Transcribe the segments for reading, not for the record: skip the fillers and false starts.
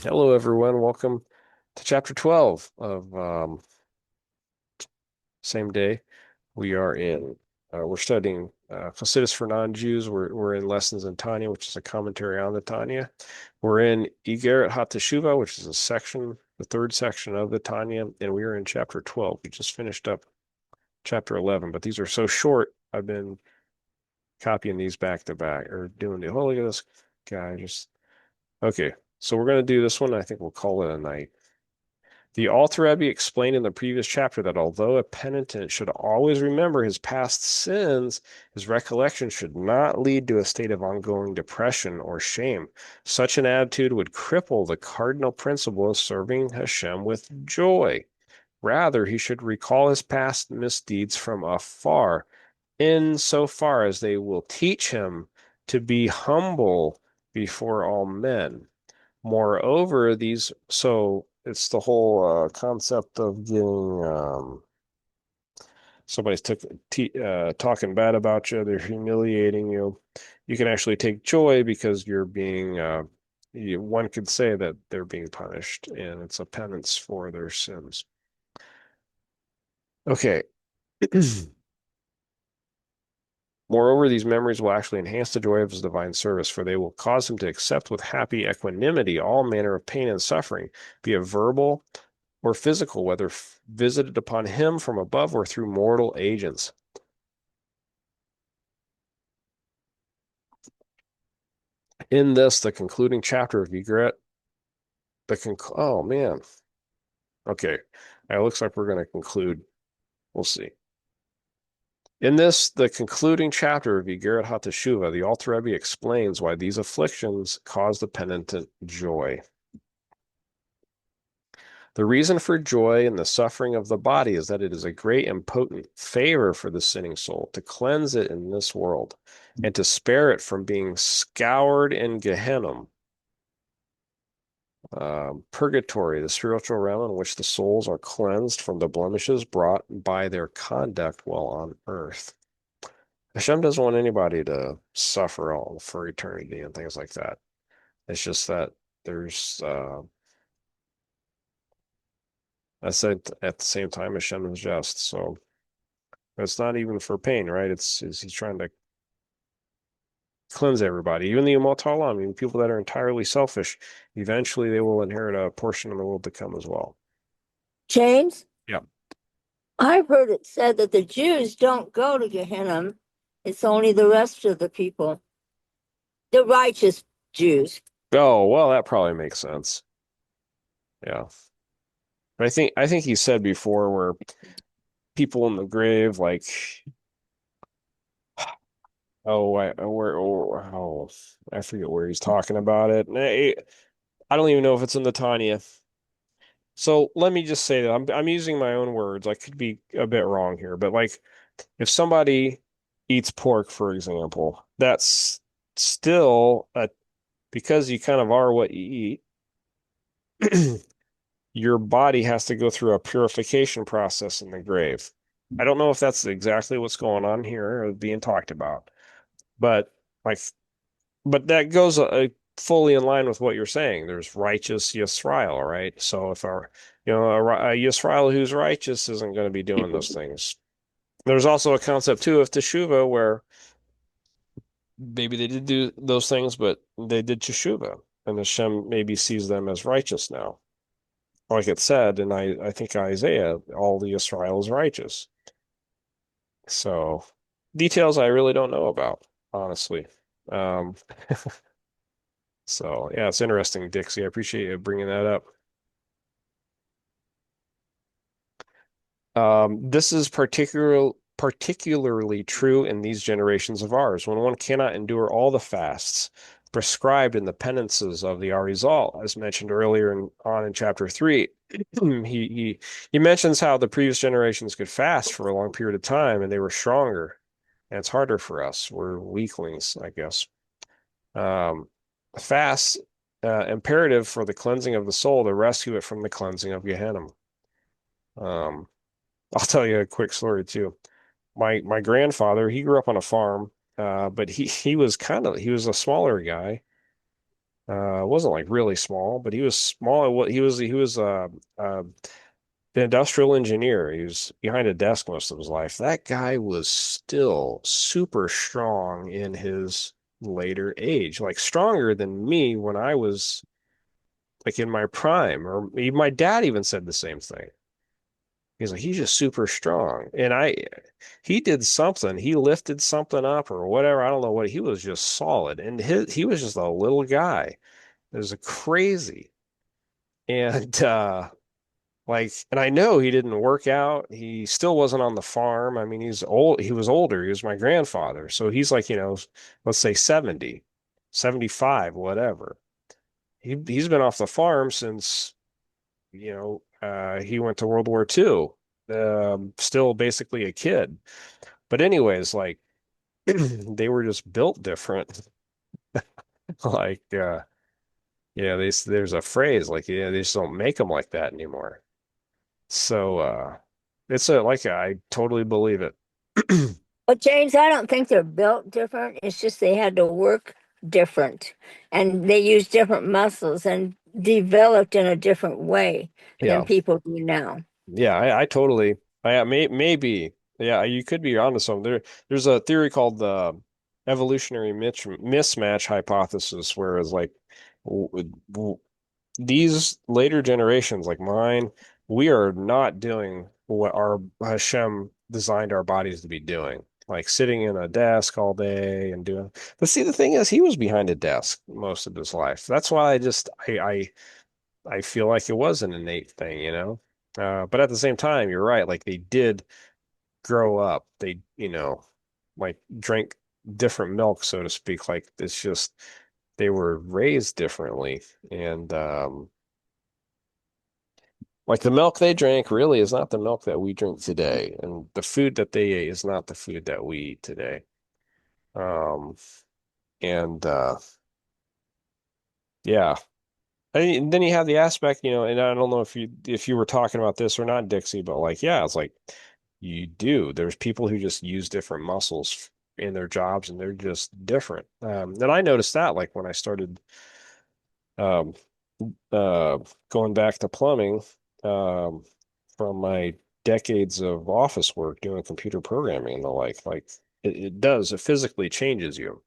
Hello, everyone. Welcome to chapter 12 of same day. We are in, we're studying Facilis for non-Jews. We're in Lessons in Tanya, which is a commentary on the Tanya. We're in Igret haTeshuvah, which is a section, the third section of the Tanya, and we are in chapter 12. We just finished up chapter 11, but these are so short. I've been copying these back to back or doing the, oh, look at this guy. Okay. So we're going to do this one. I think we'll call it a night. The Alter Rebbe explained in the previous chapter that although a penitent should always remember his past sins, his recollection should not lead to a state of ongoing depression or shame. Such an attitude would cripple the cardinal principle of serving Hashem with joy. Rather, he should recall his past misdeeds from afar, insofar as they will teach him to be humble before all men. Moreover, so it's the whole concept of getting somebody's talking bad about you, they're humiliating you. You can actually take joy because you're being, one could say that they're being punished, and it's a penance for their sins. Okay. Moreover, these memories will actually enhance the joy of his divine service, for they will cause him to accept with happy equanimity all manner of pain and suffering, be it verbal or physical, whether visited upon him from above or through mortal agents. In this, the concluding chapter of Igret, oh man, okay, it looks like we're going to conclude. We'll see. In this, the concluding chapter of Igret haTeshuvah, the Alter Rebbe explains why these afflictions cause the penitent joy. The reason for joy in the suffering of the body is that it is a great and potent favor for the sinning soul to cleanse it in this world and to spare it from being scoured in Gehenna, purgatory, the spiritual realm in which the souls are cleansed from the blemishes brought by their conduct while on earth. Hashem doesn't want anybody to suffer all for eternity and things like that. It's just that there's I said at the same time Hashem is just. So it's not even for pain, right? It's he's trying to cleanse everybody. Even the Ummah, I mean, people that are entirely selfish, eventually they will inherit a portion of the world to come as well. James, Yeah. I've heard it said that the Jews don't go to Gehenna. It's only the rest of the people, the righteous Jews. Oh, well, that probably makes sense. Yeah. But I think he said before where people in the grave, like, I forget where he's talking about it. I don't even know if it's in the Tanya. So let me just say that I'm using my own words. I could be a bit wrong here, but like if somebody eats pork, for example, that's still a because you kind of are what you eat, your body has to go through a purification process in the grave. I don't know if that's exactly what's going on here or being talked about, but like, but that goes fully in line with what you're saying. There's righteous Yisrael, right? So if a Yisrael who's righteous isn't going to be doing those things. There's also a concept too of teshuvah where maybe they did do those things, but they did teshuvah, and Hashem maybe sees them as righteous now. Like it said, and I think Isaiah, all the Israel is righteous. So details I really don't know about, honestly. Um, so yeah, it's interesting, Dixie. I appreciate you bringing that up. This is particularly true in these generations of ours, when one cannot endure all the fasts prescribed in the penances of the Arizal, as mentioned earlier in chapter 3. He mentions how the previous generations could fast for a long period of time and they were stronger. And it's harder for us. We're weaklings, I guess. Um, fast imperative for the cleansing of the soul to rescue it from the cleansing of Gehenna. Um, I'll tell you a quick story too. My grandfather, he grew up on a farm, but he was a smaller guy. Wasn't like really small, but he was small. He was an industrial engineer. He was behind a desk most of his life. That guy was still super strong in his later age, like stronger than me when I was like in my prime. Or even my dad even said the same thing. He's like, he's just super strong. He did something. He lifted something up or whatever. I don't know what. He was just solid. And he was just a little guy. It was crazy. And and I know he didn't work out. He still wasn't on the farm. I mean, he's old. He was older. He was my grandfather. So he's like, let's say 70, 75, whatever. He's been off the farm since, he went to World War II. Still basically a kid. But anyways, like they were just built different. Like there's a phrase like they just don't make them like that anymore. So I totally believe it. But James, I don't think they're built different. It's just they had to work different and they use different muscles and developed in a different way than Yeah. people do now. Yeah, I totally maybe yeah, you could be onto something. There's a theory called the evolutionary mismatch hypothesis, whereas like w w these later generations like mine, we are not doing what our Hashem designed our bodies to be doing. Like sitting in a desk all day and doing. But see, the thing is, he was behind a desk most of his life. That's why I feel like it was an innate thing, you know? But at the same time, you're right. Like they did grow up. They, like drank different milk, so to speak. Like it's just they were raised differently. And like the milk they drank really is not the milk that we drink today. And the food that they ate is not the food that we eat today. Um, and yeah. And then you have the aspect, and I don't know if you were talking about this or not, Dixie, but like, yeah, it's like you do. There's people who just use different muscles in their jobs and they're just different. And I noticed that like when I started um uh going back to plumbing um from my decades of office work doing computer programming and the like it physically changes you.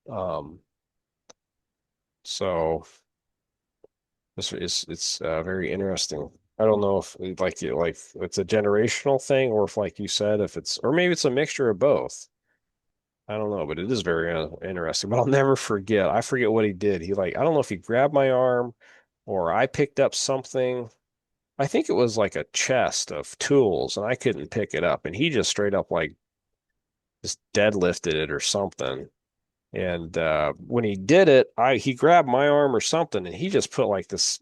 Um so it's very interesting. I don't know if like it's a generational thing or if like you said if it's or maybe it's a mixture of both. I don't know, but it is very interesting. But I'll never forget. I forget what he did. He like I don't know if he grabbed my arm or I picked up something. I think it was like a chest of tools and I couldn't pick it up and he just straight up like just deadlifted it or something. And when he did it, I he grabbed my arm or something and he just put like this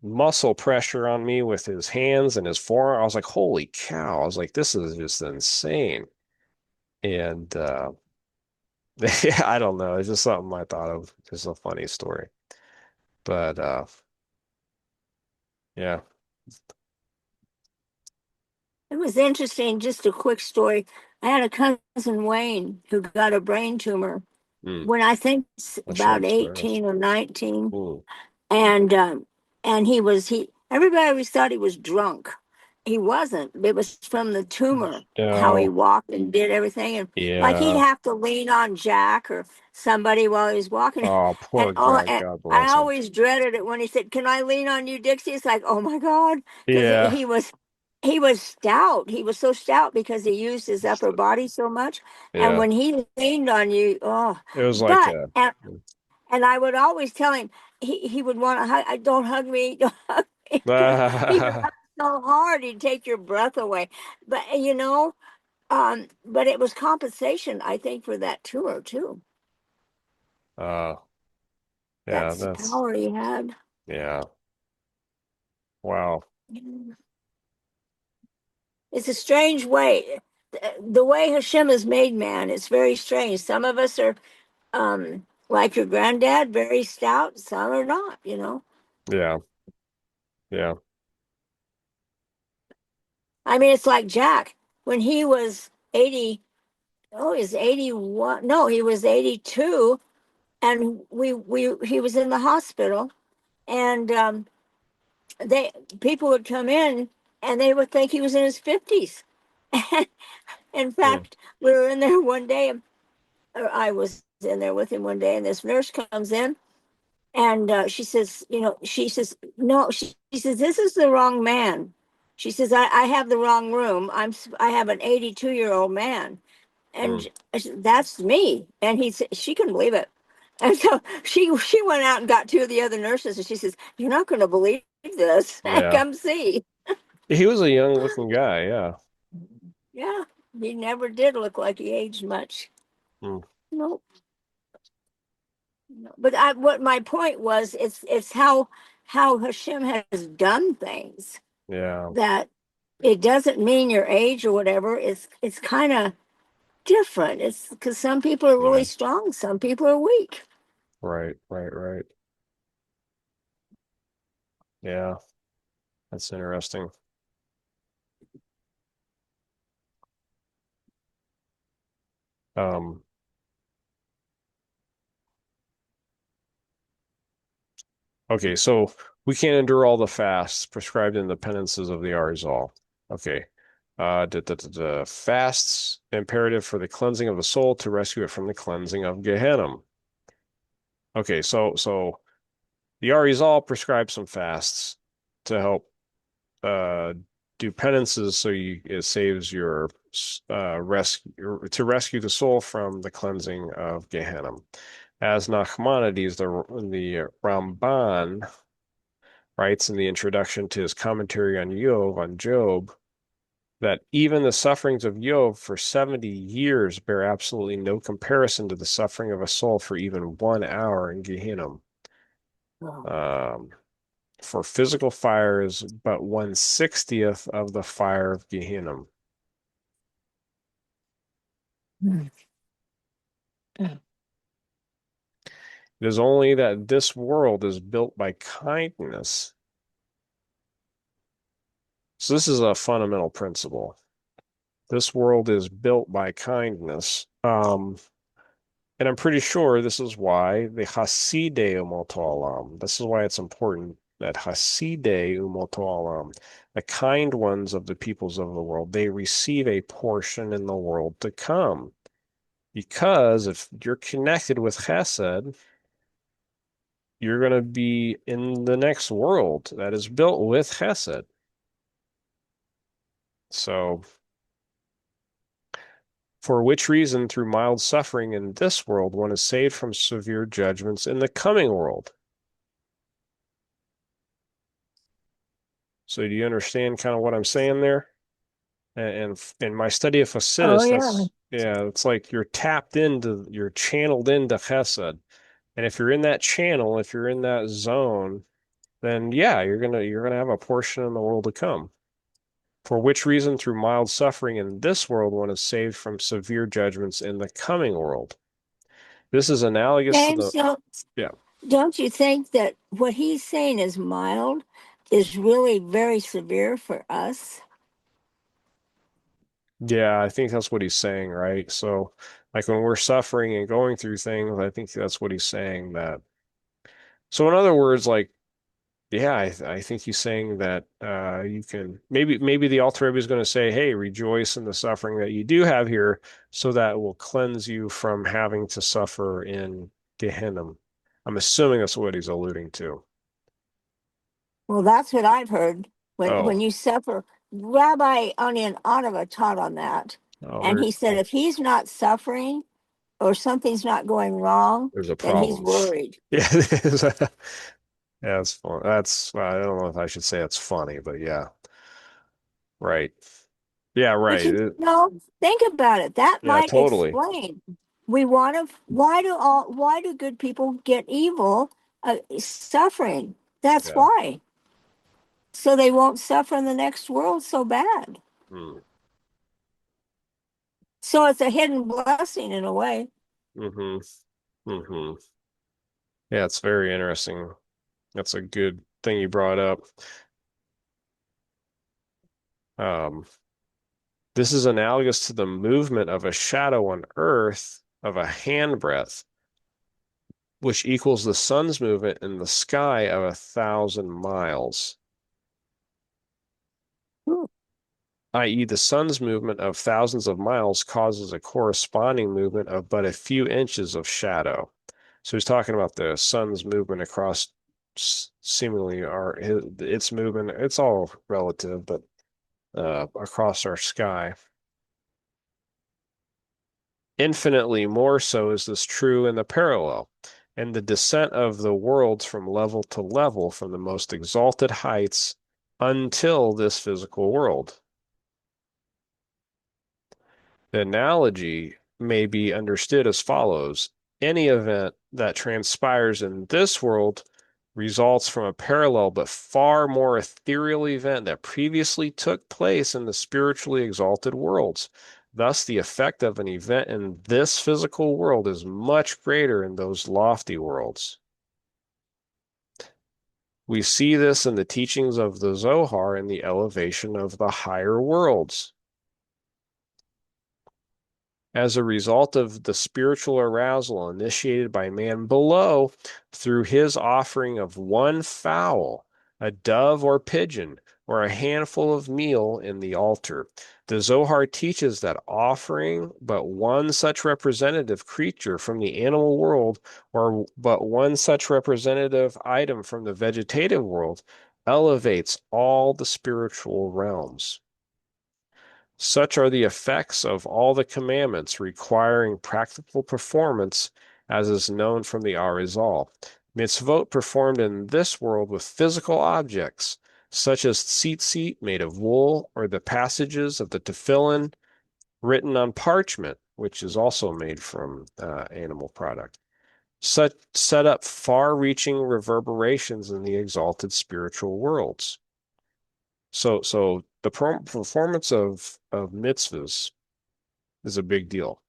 muscle pressure on me with his hands and his forearm. I was like, holy cow. I was like, this is just insane. And I don't know. It's just something I thought of. Just a funny story. But yeah. It was interesting, just a quick story. I had a cousin Wayne who got a brain tumor Mm, when I think a about short story. 18 or 19. Mm. And he everybody always thought he was drunk. He wasn't. It was from the tumor, how he Oh, walked and did everything. And like he'd yeah. have to lean on Jack or somebody while he was walking. Oh, And poor guy. and God I bless him. always dreaded it when he said, "Can I lean on you, Dixie?" It's like, oh my God, because Yeah. he was stout. He was so stout because he used his upper body so much. And Yeah. when he leaned on you, oh, It was like but and I would always tell him he would want to hug. Don't hug me, don't hug me, because he would hug so hard he'd take your breath away. But but it was compensation, I think, for that tour too. uh yeah, That's the that's power he had. yeah. Wow. It's a strange way. The way Hashem has made man, it's very strange. Some of us are like your granddad, very stout. Some are not. Yeah. Yeah. I mean, it's like Jack when he was 80. Oh, he's 81. No, he was 82. and we he was in the hospital, and they people would come in and they would think he was in his 50s. In Hmm. fact, we were in there one day, or I was in there with him one day, and this nurse comes in, and she says, she says, no, she says, this is the wrong man. She says, I have the wrong room. I have an 82-year-old man. Hmm. And I said, that's me. And he said, she couldn't believe it. And so she went out and got two of the other nurses, and she says, you're not going to believe this. Yeah. Come see. He was a young looking guy, yeah. Yeah, he never did look like he aged much. Hmm. Nope. No. But what my point was, it's how Hashem has done things, Yeah. that it doesn't mean your age or whatever. It's kind of different. It's because some people are Yeah. really strong, some people are weak. Right, right, right. Yeah. That's interesting. Um, okay, so we can't endure all the fasts prescribed in the penances of the Arizal. Okay. Fasts imperative for the cleansing of the soul to rescue it from the cleansing of Gehenna. Okay, so the Arizal prescribes some fasts to help uh do penances so it saves your rescue to rescue the soul from the cleansing of Gehenna. As Nachmanides, the Ramban writes in the introduction to his commentary on Job, that even the sufferings of Job for 70 years bear absolutely no comparison to the suffering of a soul for even 1 hour in Gehenna. Oh. Um, for physical fire is but 1/60th of the fire of Gehenna. Hmm. It is only that this world is built by kindness. So this is a fundamental principle. This world is built by kindness. And I'm pretty sure this is why the Hasidei Umoto Olam, this is why it's important that Hasidei Umoto Olam, the kind ones of the peoples of the world, they receive a portion in the world to come. Because if you're connected with Chesed, you're going to be in the next world that is built with Chesed. So, for which reason, through mild suffering in this world, one is saved from severe judgments in the coming world. So, do you understand kind of what I'm saying there? And in my study of Oh Hasidus, yeah. yeah, it's like you're channeled into Chesed. And if you're in that channel, if you're in that zone, then yeah, you're gonna have a portion in the world to come. For which reason, through mild suffering in this world, one is saved from severe judgments in the coming world. This is analogous to James, the, yeah, don't you think that what he's saying is mild is really very severe for us? yeah, I think that's what he's saying, right? So, like when we're suffering and going through things, I think that's what he's saying that. So, in other words, like, yeah, I think he's saying that you can maybe the Alter Rebbe is going to say, hey, rejoice in the suffering that you do have here, so that it will cleanse you from having to suffer in Gehenna. I'm assuming that's what he's alluding to. Well, that's what I've heard. When Oh, you suffer, Rabbi Onion Anava taught on that. oh, And very he said cool. if he's not suffering or something's not going wrong, There's a then he's problem. worried. Yeah, it is. Yeah, that's fun. That's I don't know if I should say it's funny, but yeah, right. Yeah, But right. think about it. That Yeah, might totally. explain. Why do good people get evil, suffering? That's Yeah. why. So they won't suffer in the next world so bad. Mm. So it's a hidden blessing in a way. Mm-hmm. Mm-hmm. Yeah, it's very interesting. That's a good thing you brought up. Um, this is analogous to the movement of a shadow on Earth of a handbreadth. which equals the sun's movement in the sky of 1,000 miles, Hmm. i.e., the sun's movement of thousands of miles causes a corresponding movement of but a few inches of shadow. So he's talking about the sun's movement across seemingly its movement. It's all relative, but across our sky. Infinitely more so is this true in the parallel, and the descent of the worlds from level to level, from the most exalted heights until this physical world. The analogy may be understood as follows. Any event that transpires in this world results from a parallel but far more ethereal event that previously took place in the spiritually exalted worlds. Thus, the effect of an event in this physical world is much greater in those lofty worlds. We see this in the teachings of the Zohar in the elevation of the higher worlds. As a result of the spiritual arousal initiated by man below through his offering of one fowl, a dove or pigeon, or a handful of meal in the altar. The Zohar teaches that offering but one such representative creature from the animal world, or but one such representative item from the vegetative world, elevates all the spiritual realms. Such are the effects of all the commandments requiring practical performance, as is known from the Arizal. Mitzvot performed in this world with physical objects, such as tzitzit made of wool, or the passages of the tefillin written on parchment, which is also made from animal product, set up far-reaching reverberations in the exalted spiritual worlds. So the performance of mitzvahs is a big deal.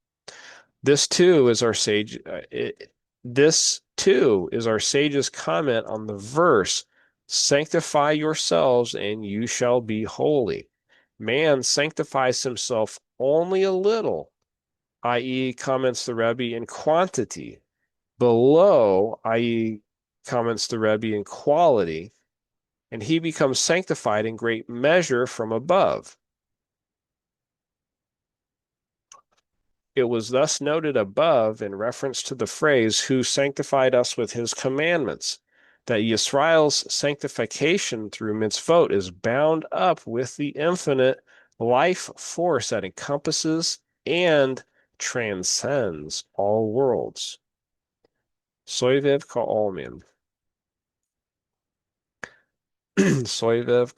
This too is our sage. This too is our sage's comment on the verse, "Sanctify yourselves, and you shall be holy." Man sanctifies himself only a little, i.e., comments the Rebbe, in quantity. Below, i.e., comments the Rebbe, in quality, and he becomes sanctified in great measure from above. It was thus noted above in reference to the phrase, "Who sanctified us with his commandments," that Yisrael's sanctification through mitzvot is bound up with the infinite life force that encompasses and transcends all worlds. Soivev ka'olmin. Soivev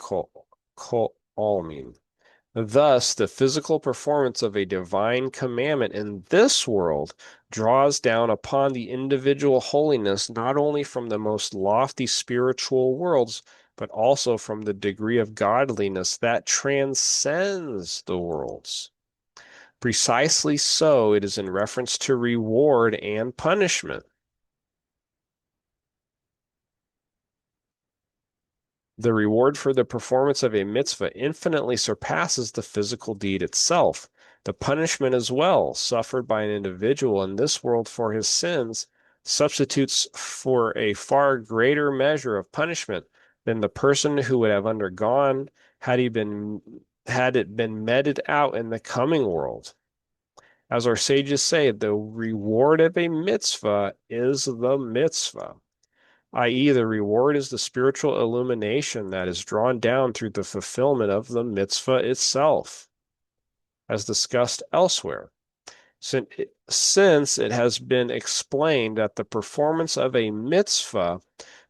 ka'olmin. Thus, the physical performance of a divine commandment in this world draws down upon the individual holiness not only from the most lofty spiritual worlds, but also from the degree of godliness that transcends the worlds. Precisely so, it is in reference to reward and punishment. The reward for the performance of a mitzvah infinitely surpasses the physical deed itself. The punishment as well, suffered by an individual in this world for his sins, substitutes for a far greater measure of punishment than the person who would have undergone had it been meted out in the coming world. As our sages say, the reward of a mitzvah is the mitzvah, i.e., the reward is the spiritual illumination that is drawn down through the fulfillment of the mitzvah itself, as discussed elsewhere. Since it has been explained that the performance of a mitzvah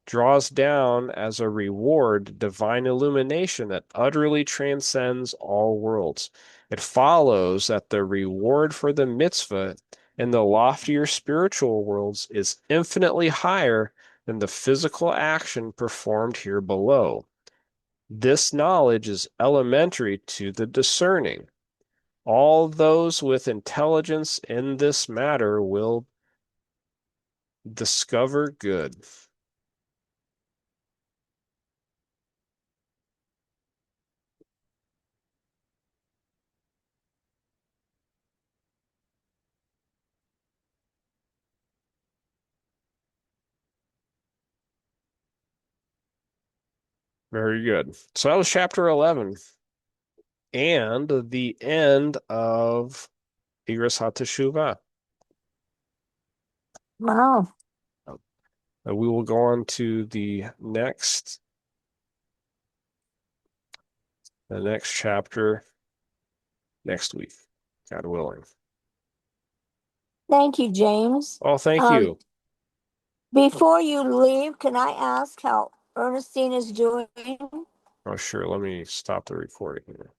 draws down as a reward divine illumination that utterly transcends all worlds, it follows that the reward for the mitzvah in the loftier spiritual worlds is infinitely higher than the physical action performed here below. This knowledge is elementary to the discerning. All those with intelligence in this matter will discover good. Very good. So that was chapter 11 and the end of Igret haTeshuvah. Wow. We will go on to the next chapter next week, God willing. Thank you, James. Oh, thank Um, you. before you leave, can I ask how Ernestine is doing? Oh, sure. Let me stop the recording here.